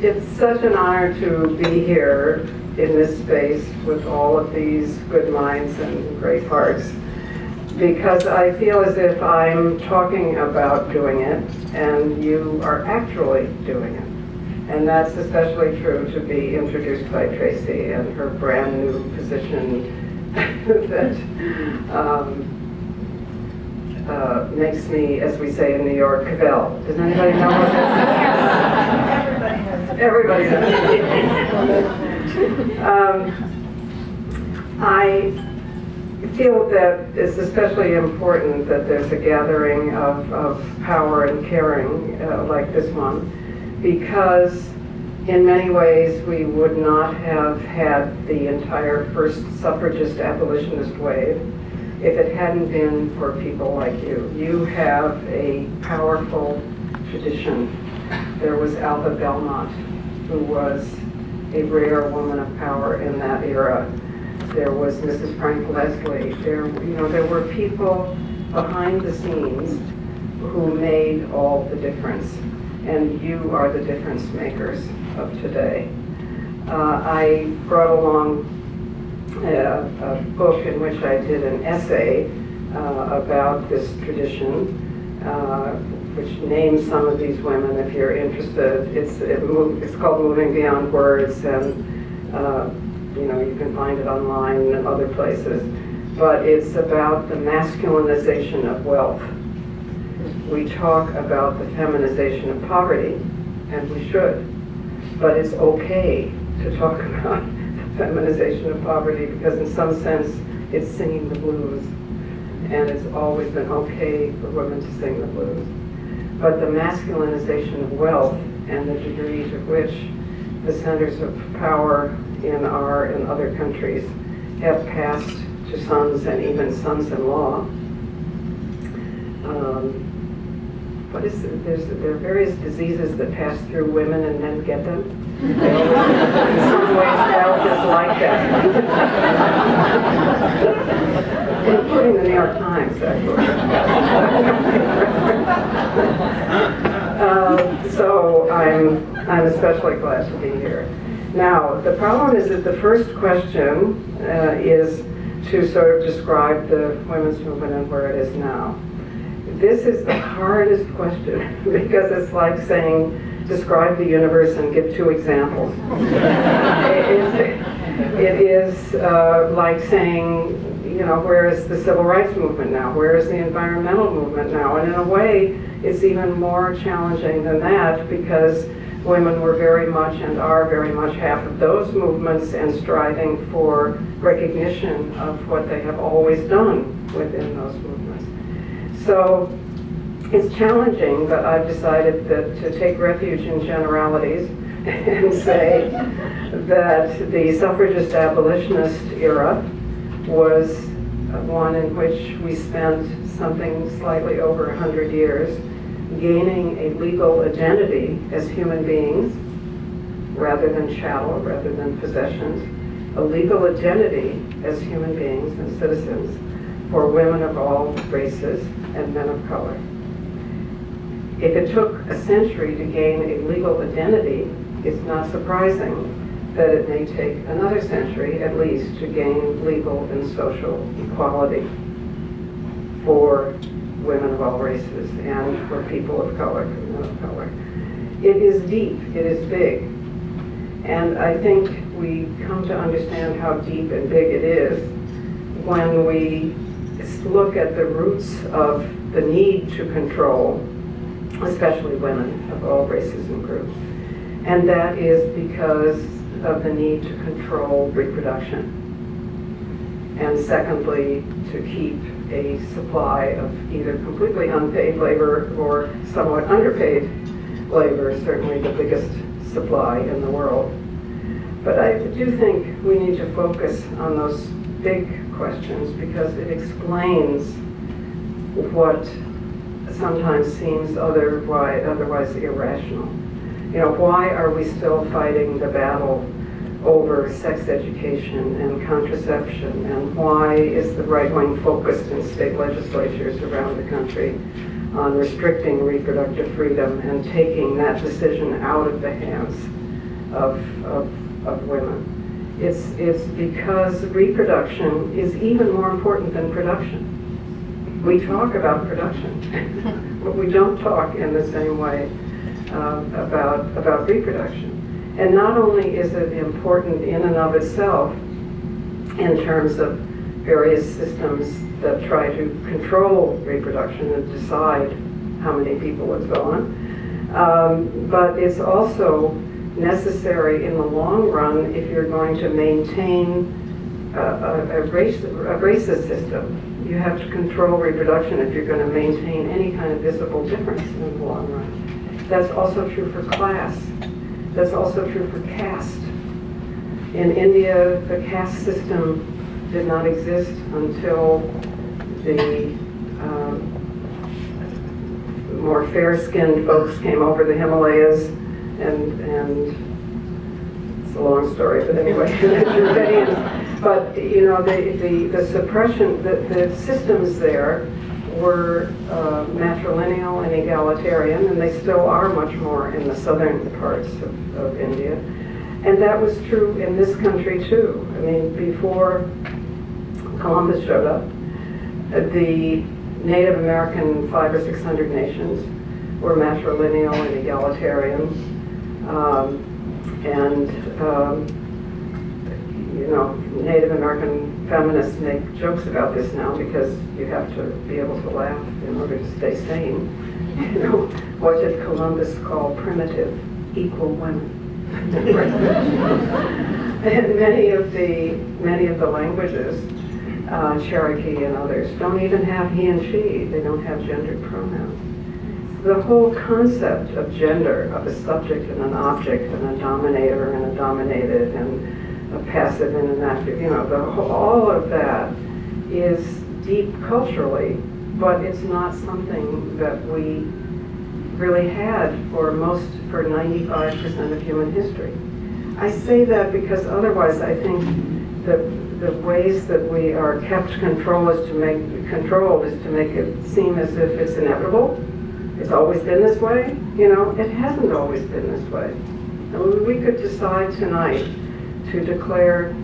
It's such an honor to be here in this space with all of these good minds and great hearts, because I feel as if I'm talking about doing it and you are actually doing it. And that's especially true to be introduced by Tracy and her brand new position that makes me, as we say in New York, cavell. Does anybody know what that is? Everybody does. I feel that it's especially important that there's a gathering of power and caring like this one, because in many ways we would not have had the entire first suffragist abolitionist wave if it hadn't been for people like you. You have a powerful tradition. There was Alva Belmont, who was a rare woman of power in that era. There was Mrs. Frank Leslie. There were people behind the scenes who made all the difference, and you are the difference makers of today. I brought along a book in which I did an essay about this tradition, which names some of these women if you're interested. It's called Moving Beyond Words, and you can find it online and other places. But it's about the masculinization of wealth. We talk about the feminization of poverty, and we should. But it's okay to talk about feminization of poverty, because in some sense it's singing the blues, and it's always been okay for women to sing the blues. But the masculinization of wealth and the degree to which the centers of power in our and other countries have passed to sons and even sons-in-law. There are various diseases that pass through women and men get them. They always, in some ways, health is like that. Including the New York Times, actually. So I'm especially glad to be here. Now, the problem is that the first question is to sort of describe the women's movement and where it is now. This is the hardest question, because it's like saying, describe the universe and give 2 examples. It is like saying, where is the civil rights movement now? Where is the environmental movement now? And in a way, it's even more challenging than that, because women were very much and are very much half of those movements and striving for recognition of what they have always done within those movements. So it's challenging, but I've decided that to take refuge in generalities and say that the suffragist abolitionist era was one in which we spent something slightly over 100 years gaining a legal identity as human beings rather than chattel, rather than possessions, a legal identity as human beings and citizens for women of all races and men of color. If it took a century to gain a legal identity, it's not surprising that it may take another century at least to gain legal and social equality for women of all races and for people of color, men of color. It is deep, it is big, and I think we come to understand how deep and big it is when we look at the roots of the need to control, especially women of all races and groups. And that is because of the need to control reproduction. And secondly, to keep a supply of either completely unpaid labor or somewhat underpaid labor, certainly the biggest supply in the world. But I do think we need to focus on those big questions, because it explains what sometimes seems otherwise irrational. Why are we still fighting the battle over sex education and contraception, and why is the right wing focused in state legislatures around the country on restricting reproductive freedom and taking that decision out of the hands of women. It's because reproduction is even more important than production. We talk about production, but we don't talk in the same way about reproduction. And not only is it important in and of itself in terms of various systems that try to control reproduction and decide how many people would go on, but it's also necessary in the long run if you're going to maintain a racist system. You have to control reproduction if you're going to maintain any kind of visible difference in the long run. That's also true for class. That's also true for caste. In India, the caste system did not exist until the more fair-skinned folks came over the Himalayas, and it's a long story, but anyway, but you know, the suppression, the systems there were matrilineal and egalitarian, and they still are much more in the southern parts of India. And that was true in this country too. I mean, before Columbus showed up, the Native American 500 or 600 nations were matrilineal and egalitarian. You know, Native American feminists make jokes about this now because you have to be able to laugh in order to stay sane. You know, what did Columbus call primitive? Equal women. And many of the languages, Cherokee and others, don't even have he and she. They don't have gendered pronouns. The whole concept of gender, of a subject and an object, and a dominator and a dominated, and a passive and an active, you know, all of that is deep culturally, but it's not something that we really had for 95% of human history. I say that because otherwise I think the ways that we are kept controlled is to make it seem as if it's inevitable. It's always been this way. You know, it hasn't always been this way. And we could decide tonight to declare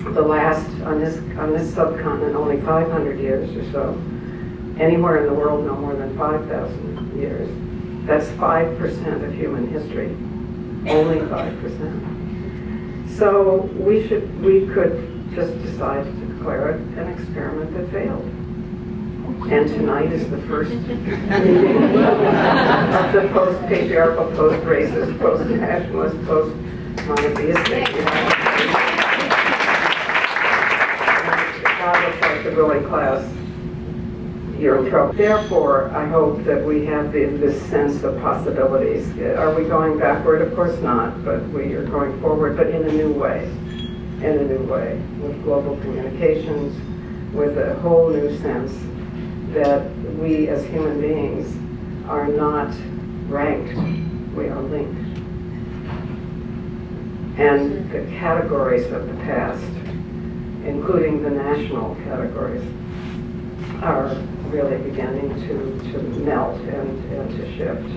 the last, on this subcontinent, only 500 years or so. Anywhere in the world, no more than 5,000 years. That's 5% of human history. Only 5%. So we could just decide to declare it an experiment that failed. And tonight is the first meeting of the post-patriarchal, post-racist, post-nationalist, post-monotheistic. God looks like the ruling class, you're in trouble. Therefore, I hope that we have this sense of possibilities. Are we going backward? Of course not, but we are going forward, but in a new way. In a new way, with global communications, with a whole new sense that we as human beings are not ranked, we are linked. And the categories of the past, including the national categories, are really beginning to melt and to shift.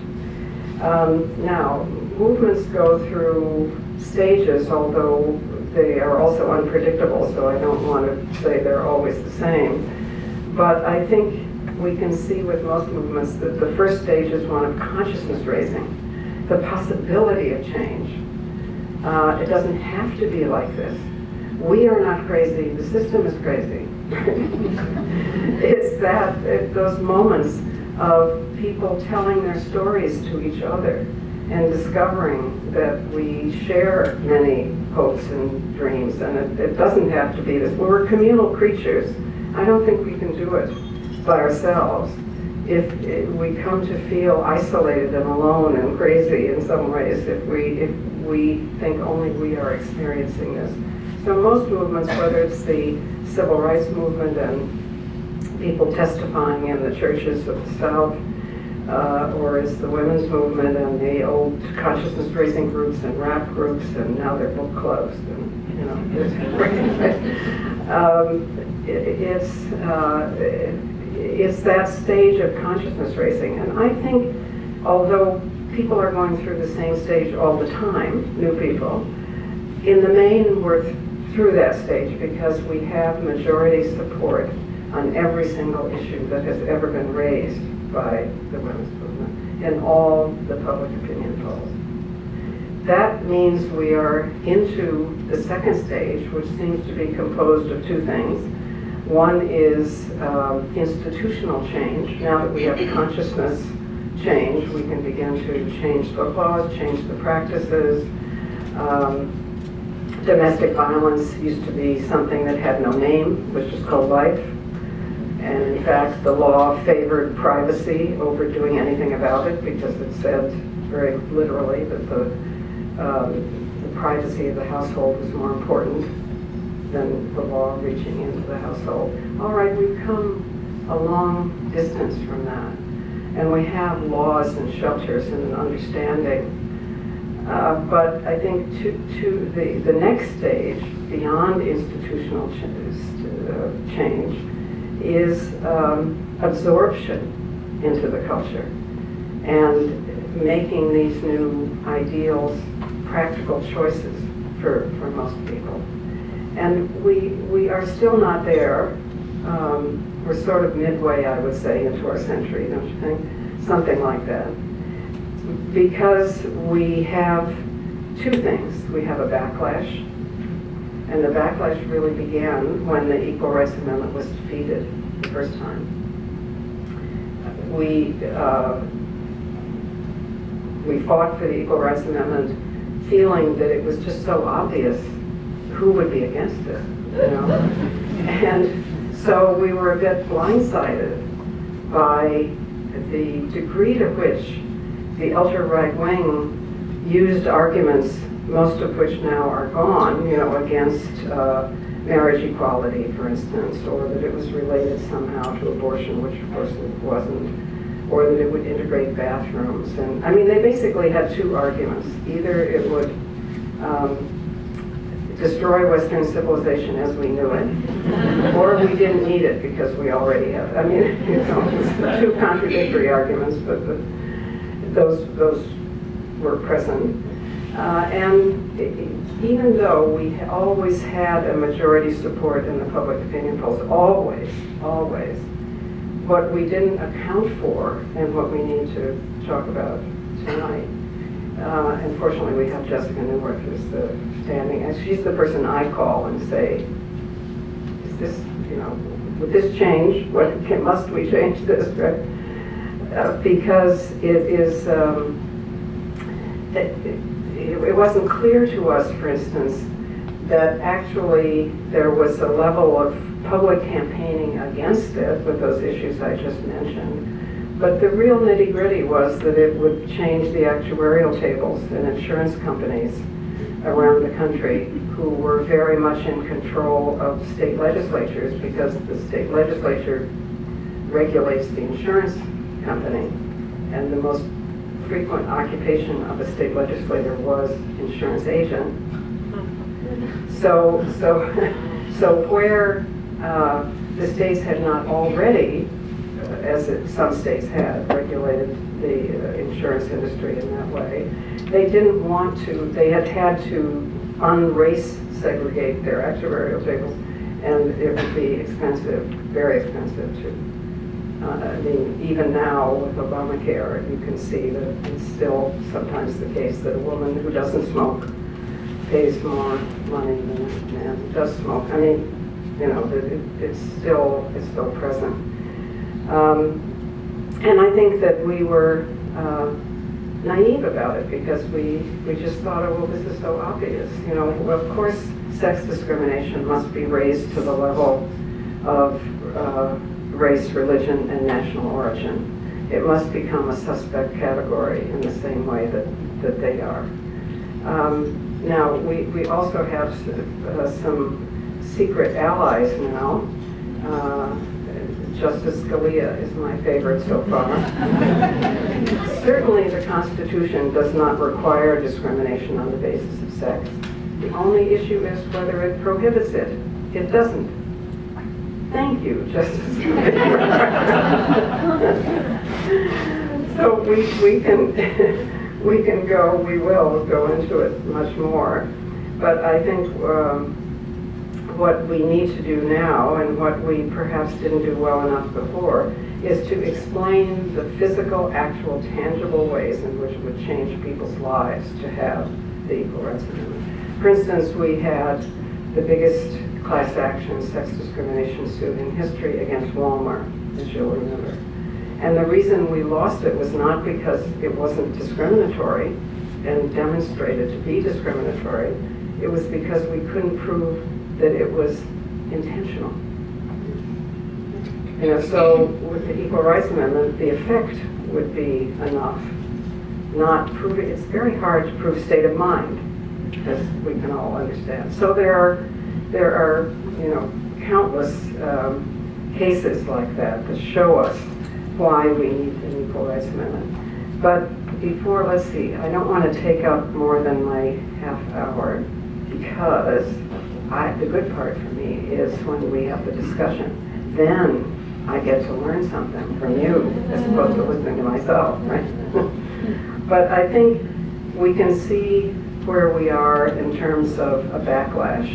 Now, movements go through stages, although they are also unpredictable, so I don't want to say they're always the same. But I think we can see with most movements that the first stage is one of consciousness raising, the possibility of change. It doesn't have to be like this. We are not crazy, the system is crazy. It's those moments of people telling their stories to each other and discovering that we share many hopes and dreams, and it doesn't have to be this. We're communal creatures. I don't think we can do it by ourselves. If we come to feel isolated and alone and crazy in some ways, if we think only we are experiencing this. So most movements, whether it's the civil rights movement and people testifying in the churches of the South, or it's the women's movement and the old consciousness raising groups and rap groups, and now they're book clubs, and you know, it's that stage of consciousness raising. And I think, although people are going through the same stage all the time, new people. In the main, we're through that stage because we have majority support on every single issue that has ever been raised by the women's movement in all the public opinion polls. That means we are into the second stage, which seems to be composed of two things. One is institutional change. Now that we have consciousness change, we can begin to change the laws, change the practices. Domestic violence used to be something that had no name, was just called life. And in fact, the law favored privacy over doing anything about it because it said very literally that the privacy of the household was more important than the law reaching into the household. All right, we've come a long distance from that. And we have laws and shelters and an understanding. But I think to the next stage, beyond institutional change, is absorption into the culture and making these new ideals practical choices for most people. And we are still not there. We're sort of midway, I would say, into our century, don't you think? Something like that. Because we have two things. We have a backlash, and the backlash really began when the Equal Rights Amendment was defeated the first time. We fought for the Equal Rights Amendment feeling that it was just so obvious who would be against it, you know? And so we were a bit blindsided by the degree to which the ultra-right wing used arguments, most of which now are gone, you know, against marriage equality, for instance, or that it was related somehow to abortion, which of course it wasn't, or that it would integrate bathrooms. And I mean, they basically had two arguments. Either it would destroy Western civilization as we knew it, or we didn't need it because we already have. I mean, you know, it's two contradictory arguments, but those were present. And even though we always had a majority support in the public opinion polls, always, what we didn't account for and what we need to talk about tonight. Unfortunately, we have Jessica Newworth, who's the standing, and she's the person I call and say, is this, you know, would this change? Must we change this, right? Because it is, it wasn't clear to us, for instance, that actually there was a level of public campaigning against it with those issues I just mentioned. But the real nitty-gritty was that it would change the actuarial tables in insurance companies around the country who were very much in control of state legislatures because the state legislature regulates the insurance company, and the most frequent occupation of a state legislator was insurance agent. So where the states had not already, some states had regulated the insurance industry in that way, they didn't want to. They had to unrace segregate their actuarial tables, and it would be expensive, very expensive to. I mean, even now with Obamacare, you can see that it's still sometimes the case that a woman who doesn't smoke pays more money than a man who does smoke. I mean, you know, it's still present. And I think that we were naive about it because we just thought, oh, well, this is so obvious. You know, of course, sex discrimination must be raised to the level of race, religion, and national origin. It must become a suspect category in the same way that they are. Now, we also have some secret allies now. Justice Scalia is my favorite so far. Certainly the Constitution does not require discrimination on the basis of sex. The only issue is whether it prohibits it. It doesn't. Thank you, Justice Scalia. So we can go, we will go into it much more. But I think what we need to do now, and what we perhaps didn't do well enough before, is to explain the physical, actual, tangible ways in which it would change people's lives to have the Equal Rights Amendment. For instance, we had the biggest class action sex discrimination suit in history against Walmart, as you'll remember. And the reason we lost it was not because it wasn't discriminatory and demonstrated to be discriminatory. It was because we couldn't prove that it was intentional. You know, so with the Equal Rights Amendment, the effect would be enough. Not proving, it's very hard to prove state of mind, as we can all understand. So there are you know, countless cases like that that show us why we need an Equal Rights Amendment. But before, let's see, I don't want to take up more than my half hour, because the good part for me is when we have the discussion. Then I get to learn something from you as opposed to listening to myself, right? But I think we can see where we are in terms of a backlash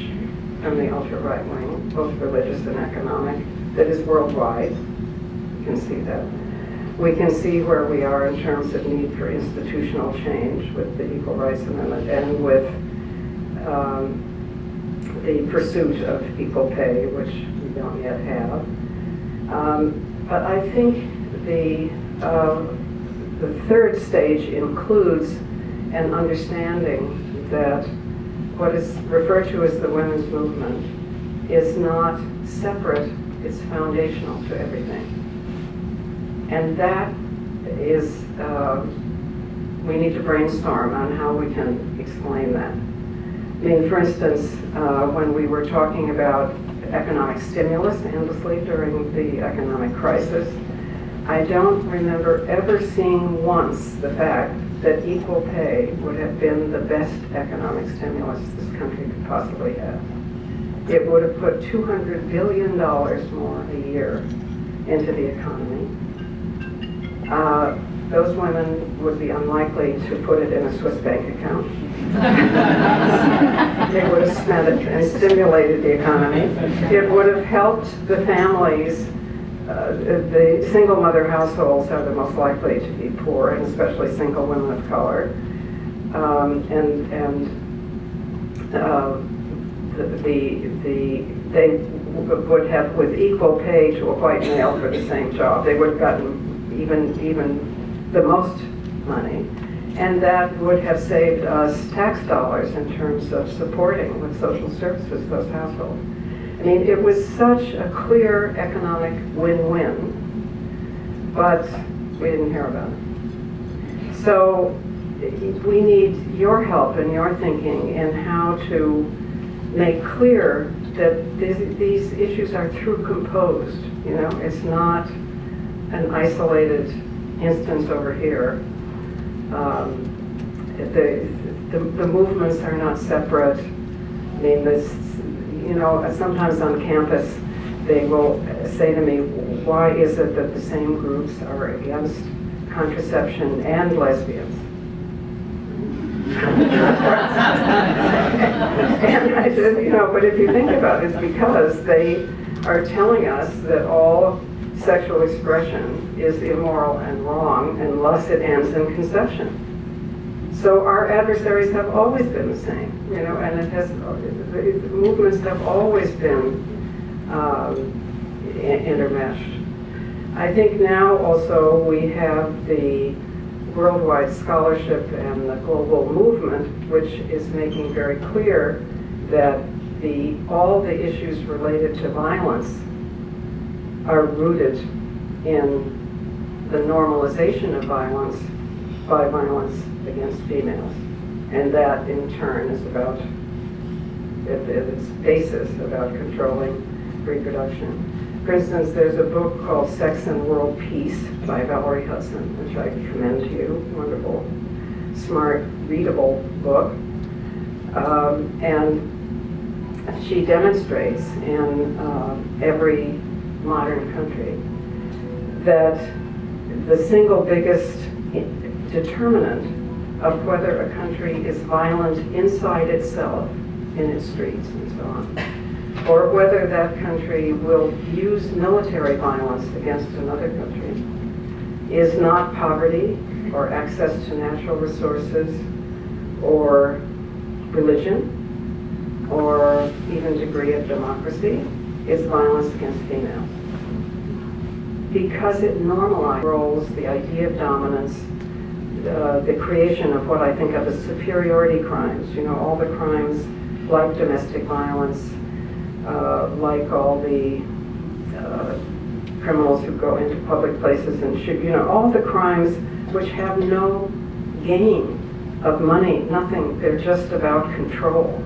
from the ultra-right wing, both religious and economic, that is worldwide. We can see that. We can see where we are in terms of need for institutional change with the Equal Rights Amendment and with the pursuit of equal pay, which we don't yet have. But I think the third stage includes an understanding that what is referred to as the women's movement is not separate, it's foundational to everything. And that is, we need to brainstorm on how we can explain that. I mean, for instance, when we were talking about economic stimulus endlessly during the economic crisis, I don't remember ever seeing once the fact that equal pay would have been the best economic stimulus this country could possibly have. It would have put $200 billion more a year into the economy. Those women would be unlikely to put it in a Swiss bank account. They would have spent it and stimulated the economy. It would have helped the families. The single mother households are the most likely to be poor, and especially single women of color. They would have, with equal pay to a white male for the same job, they would have gotten even the most money, and that would have saved us tax dollars in terms of supporting with social services those households. I mean, it was such a clear economic win-win, but we didn't hear about it. So we need your help and your thinking in how to make clear that these issues are through composed. You know, it's not an isolated instance over here. The movements are not separate. I mean, you know, sometimes on campus they will say to me, why is it that the same groups are against contraception and lesbians? And I said, you know, but if you think about it, it's because they are telling us that all sexual expression is immoral and wrong unless it ends in conception. So our adversaries have always been the same, you know, and the movements have always been intermeshed. I think now also we have the worldwide scholarship and the global movement, which is making very clear that all the issues related to violence are rooted in the normalization of violence by violence against females. And that in turn is about, at its basis, about controlling reproduction. For instance, there's a book called Sex and World Peace by Valerie Hudson, which I commend to you. Wonderful, smart, readable book. And she demonstrates in every modern country that the single biggest determinant of whether a country is violent inside itself, in its streets and so on, or whether that country will use military violence against another country, is not poverty or access to natural resources or religion or even degree of democracy. It's violence against females. Because it normalizes roles, the idea of dominance, the creation of what I think of as superiority crimes, you know, all the crimes like domestic violence, like all the criminals who go into public places and shoot, you know, all the crimes which have no gain of money, nothing, they're just about control,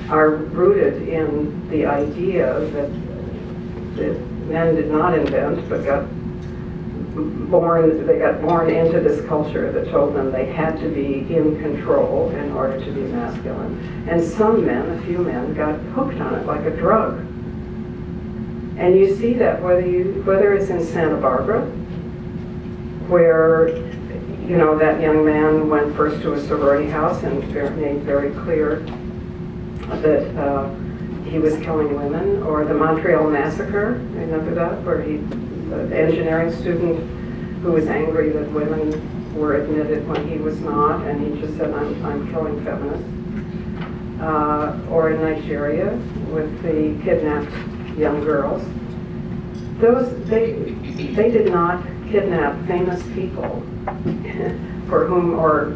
are rooted in the idea that men did not invent, but they got born into this culture that told them they had to be in control in order to be masculine. And some men, a few men, got hooked on it like a drug. And you see that whether it's in Santa Barbara, where, you know, that young man went first to a sorority house and made very clear that he was killing women, or the Montreal Massacre, remember that, where the engineering student who was angry that women were admitted when he was not, and he just said, I'm killing feminists. Or in Nigeria with the kidnapped young girls. They did not kidnap famous people for whom, or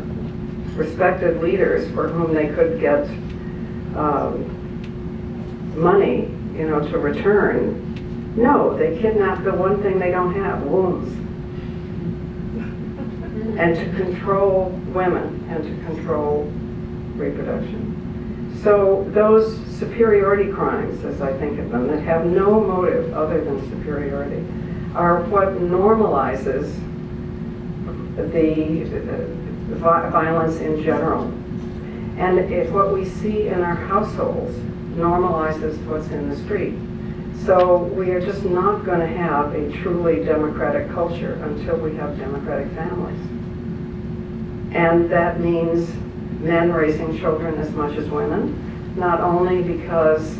respected leaders for whom they could get money, you know, to return. No, they kidnapped the one thing they don't have, wombs. And to control women and to control reproduction. So those superiority crimes, as I think of them, that have no motive other than superiority, are what normalizes the violence in general. And what we see in our households normalizes what's in the street. So we are just not going to have a truly democratic culture until we have democratic families. And that means men raising children as much as women, not only because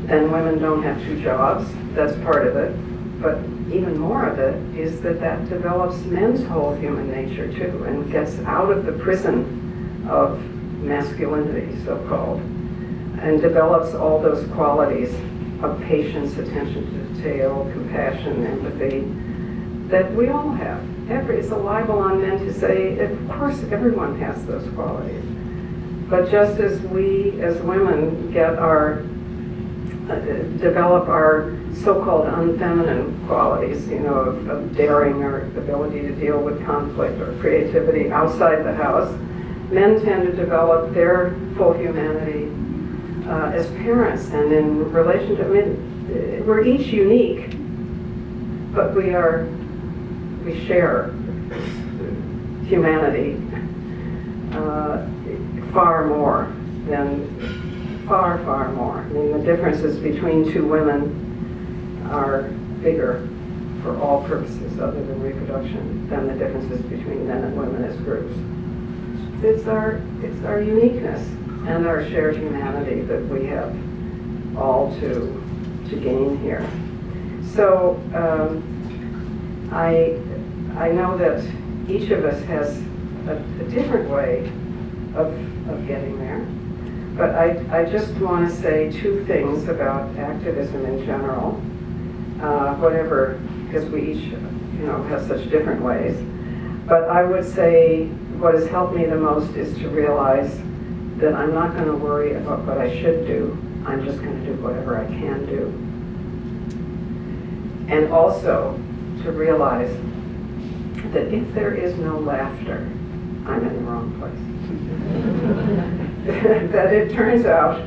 then women don't have two jobs, that's part of it, but even more of it is that develops men's whole human nature too, and gets out of the prison of masculinity, so-called, and develops all those qualities of patience, attention to detail, compassion, empathy, that we all have. It's a libel on men to say, of course everyone has those qualities. But just as we as women get develop our so-called unfeminine qualities, you know, of daring or ability to deal with conflict or creativity outside the house, men tend to develop their full humanity as parents and in relationship. I mean, we're each unique, but we share humanity far more. I mean, the differences between two women are bigger for all purposes other than reproduction than the differences between men and women as groups. It's our uniqueness and our shared humanity that we have all to gain here. So I know that each of us has a different way of getting there. But I just want to say two things about activism in general, whatever, because we each, you know, have such different ways. But I would say what has helped me the most is to realize that I'm not going to worry about what I should do. I'm just going to do whatever I can do. And also to realize that if there is no laughter, I'm in the wrong place. That it turns out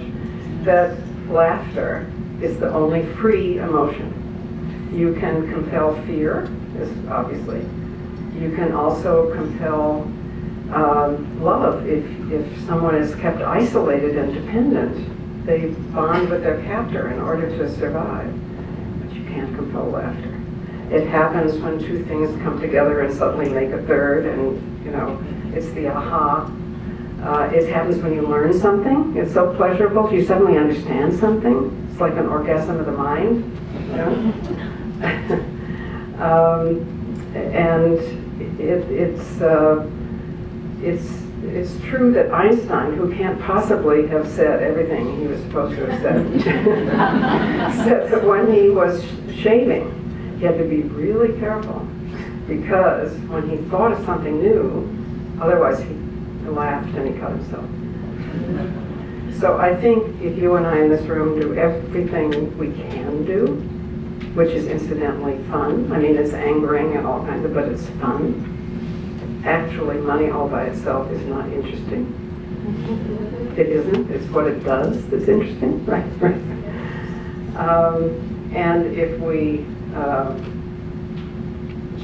that laughter is the only free emotion. You can compel fear, obviously. You can also compel love. If someone is kept isolated and dependent, they bond with their captor in order to survive. But you can't compel laughter. It happens when two things come together and suddenly make a third, and You know, it's the aha. It happens when you learn something. It's so pleasurable. You suddenly understand something. It's like an orgasm of the mind. You know? And it's true that Einstein, who can't possibly have said everything he was supposed to have said, said that when he was shaving, he had to be really careful, because when he thought of something new, otherwise he laughed and he cut himself. So I think if you and I in this room do everything we can do, which is incidentally fun, I mean it's angering and all kinds of, but it's fun. Actually, money all by itself is not interesting. It isn't. It's what it does that's interesting, right? And if we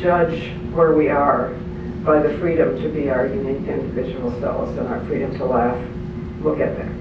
judge where we are by the freedom to be our unique individual selves and our freedom to laugh, we'll get there.